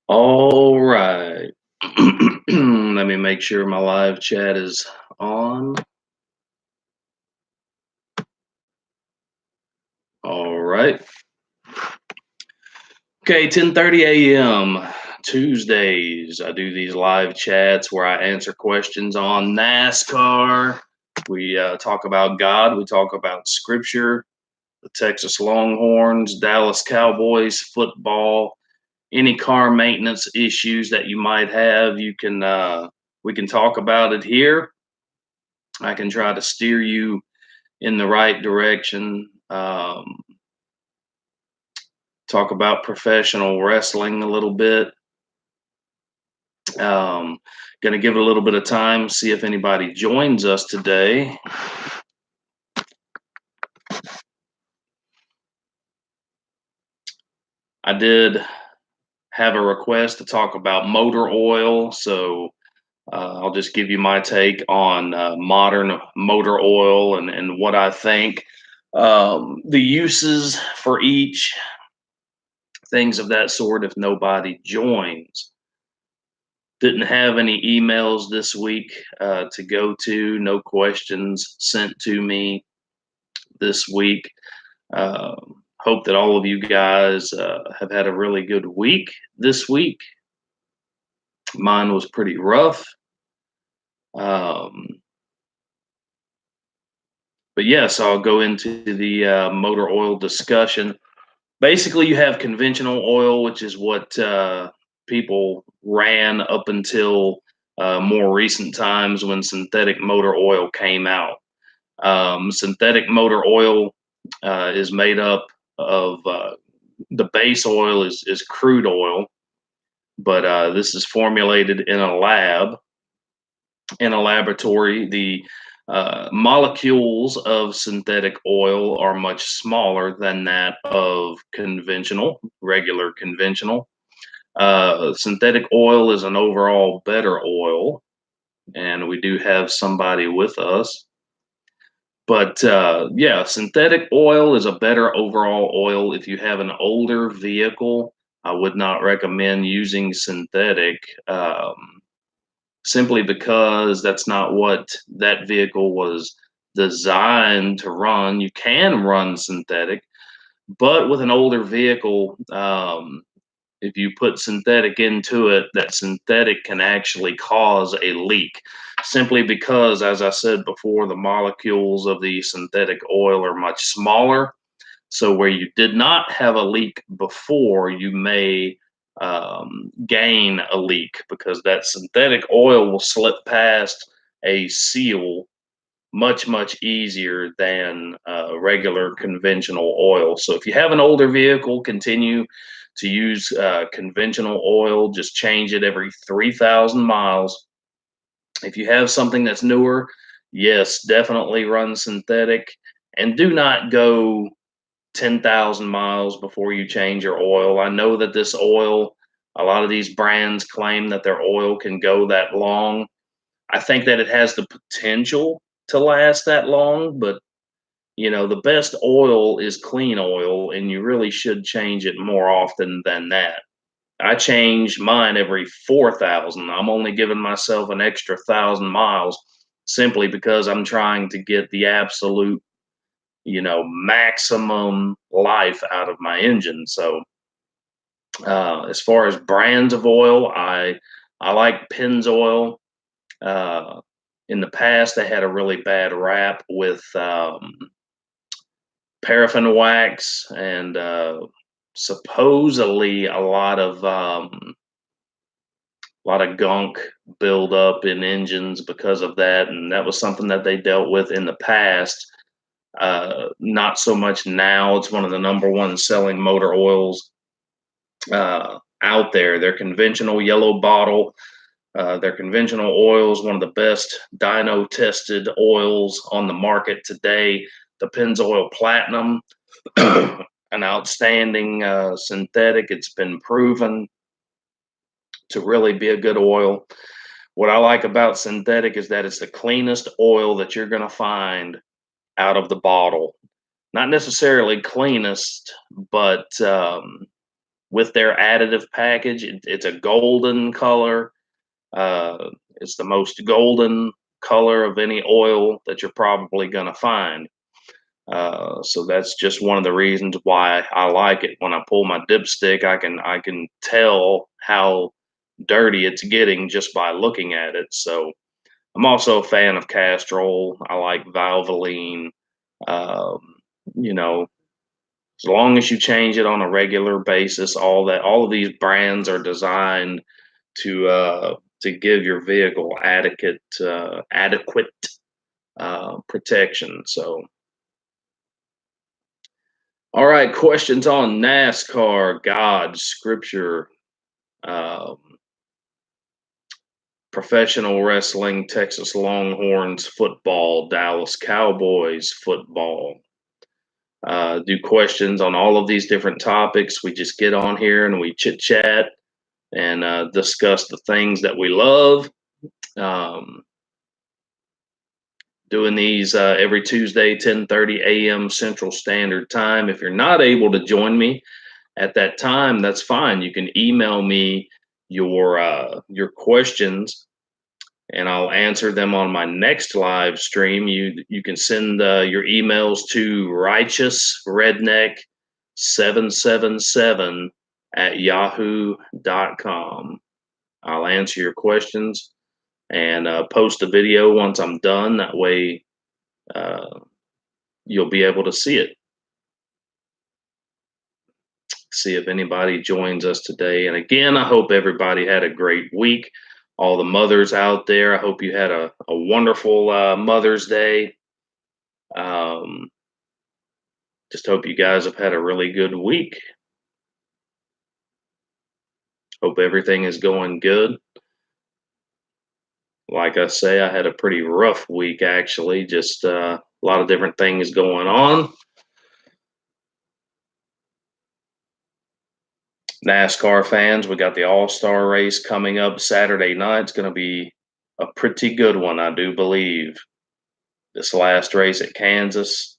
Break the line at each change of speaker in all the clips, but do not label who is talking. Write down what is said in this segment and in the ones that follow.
All right. Let me make sure my live chat is on. All right. Okay, 10:30 a.m. Tuesdays. I do these live chats where I answer questions on NASCAR. We talk about God. We talk about Scripture, the Texas Longhorns, Dallas Cowboys football, any car maintenance issues that you might have. We can talk about it here. I can try to steer you in the right direction. Talk about professional wrestling a little bit. Um, Going to give it a little bit of time, see if anybody joins us today. I did have a request to talk about motor oil, so I'll just give you my take on modern motor oil and what I think. The uses for each, things of that sort, if nobody joins. Didn't have any emails this week to go to, no questions sent to me this week. Uh, Hope that all of you guys have had a really good week this week. Mine was pretty rough. Um, but yes, I'll go into the motor oil discussion. Basically, you have conventional oil, which is what people ran up until more recent times when synthetic motor oil came out. Synthetic motor oil is made up of the base oil is crude oil, but this is formulated in a lab, in a laboratory. The molecules of synthetic oil are much smaller than that of regular conventional. Synthetic oil is an overall better oil, and we do have somebody with us. But yeah, synthetic oil is a better overall oil. If you have an older vehicle, I would not recommend using synthetic. Simply because that's not what that vehicle was designed to run. You can run synthetic, but with an older vehicle, if you put synthetic into it, that synthetic can actually cause a leak simply because, as I said before, the molecules of the synthetic oil are much smaller. So, where you did not have a leak before, you may gain a leak because that synthetic oil will slip past a seal much easier than regular conventional oil. So if you have an older vehicle, continue to use conventional oil. Just change it every 3,000 miles. If you have something that's newer, yes, definitely run synthetic, and do not go 10,000 miles before you change your oil. I know that this oil, a lot of these brands claim that their oil can go that long. I think that it has the potential to last that long, but the best oil is clean oil, and you really should change it more often than that. I change mine every 4,000. I'm only giving myself an extra 1,000 miles simply because I'm trying to get the absolute, maximum life out of my engine. So, as far as brands of oil, I like Pennzoil. Uh, in the past, they had a really bad rap with paraffin wax and supposedly a lot of gunk build up in engines because of that, and that was something that they dealt with in the past. Not so much now. It's one of the number one selling motor oils out there. Their conventional yellow bottle, their conventional oil is one of the best dyno tested oils on the market today. The Pennzoil Platinum, an outstanding synthetic. It's been proven to really be a good oil. What I like about synthetic is that it's the cleanest oil that you're going to find out of the bottle. Not necessarily cleanest, but with their additive package. It's a golden color. It's the most golden color of any oil that you're probably going to find. So that's just one of the reasons why I like it. When I pull my dipstick, I can tell how dirty it's getting just by looking at it. So I'm also a fan of Castrol. I like Valvoline. Um, you know, as long as you change it on a regular basis, all of these brands are designed to give your vehicle adequate protection. So, all right, questions on NASCAR, God, Scripture, um, professional wrestling, Texas Longhorns football, Dallas Cowboys football. Do questions on all of these different topics. We just get on here and we chit chat and discuss the things that we love. Um, Doing these every Tuesday, 10:30 a.m. Central Standard Time. If you're not able to join me at that time, that's fine. You can email me your questions, and I'll answer them on my next live stream. You can send your emails to righteousredneck777 at yahoo.com. I'll answer your questions and post a video once I'm done. That way, uh, you'll be able to see it. See if anybody joins us today. And again, I hope everybody had a great week. All the mothers out there, I hope you had a wonderful Mother's Day. Um, just hope you guys have had a really good week. Hope everything is going good. Like I say, I had a pretty rough week actually, just a lot of different things going on. NASCAR fans, we got the All-Star race coming up Saturday night. It's going to be a pretty good one, I do believe. This last race at Kansas,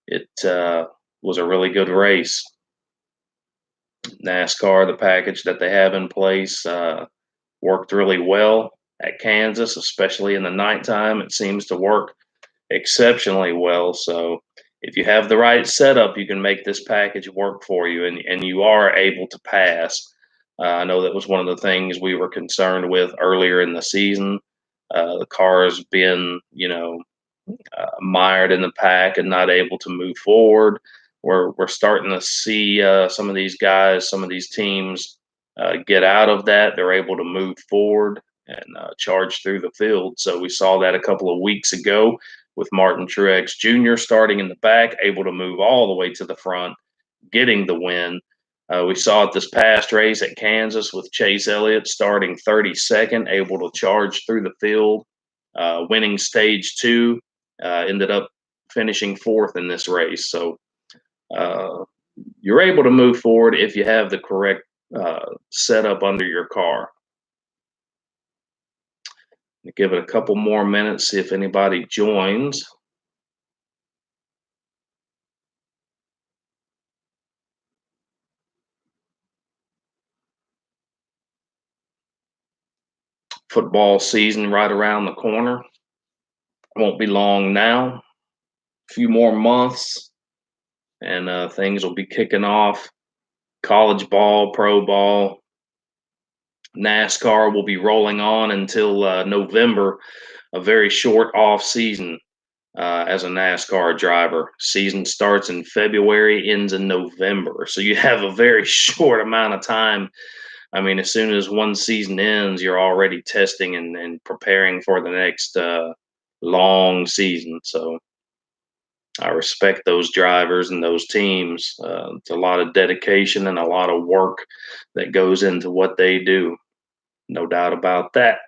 it was a really good race. NASCAR, the package that they have in place, worked really well at Kansas, especially in the nighttime. It seems to work exceptionally well. So if you have the right setup, you can make this package work for you, and you are able to pass. I know that was one of the things we were concerned with earlier in the season. The cars being, mired in the pack and not able to move forward. We're starting to see some of these guys, some of these teams get out of that. They're able to move forward and charge through the field. So we saw that a couple of weeks ago with Martin Truex Jr. starting in the back, able to move all the way to the front, getting the win. We saw it this past race at Kansas with Chase Elliott starting 32nd, able to charge through the field, winning stage two, ended up finishing fourth in this race. So uh, you're able to move forward if you have the correct setup under your car. Give it a couple more minutes, see if anybody joins. Football season right around the corner. Won't be long now. A few more months, and things will be kicking off. College ball, pro ball, NASCAR will be rolling on until November, a very short off season as a NASCAR driver. Season starts in February, ends in November. So you have a very short amount of time. I mean, as soon as one season ends, you're already testing and preparing for the next long season. So I respect those drivers and those teams. It's a lot of dedication and a lot of work that goes into what they do. No doubt about that.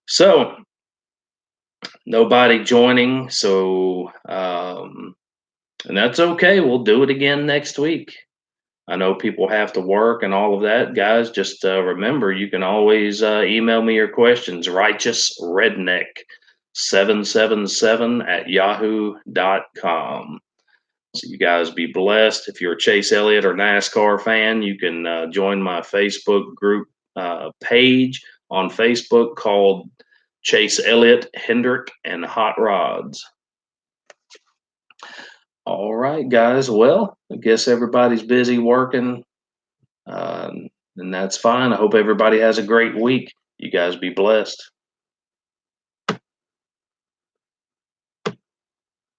So, nobody joining. So, and that's okay. We'll do it again next week. I know people have to work and all of that. Guys, just remember you can always email me your questions, righteousredneck777 at yahoo.com. So you guys be blessed. If you're a Chase Elliott or NASCAR fan, you can join my Facebook group page on Facebook called Chase Elliott, Hendrick, and Hot Rods. All right, guys. Well, I guess everybody's busy working, uh, and that's fine. I hope everybody has a great week. You guys be blessed.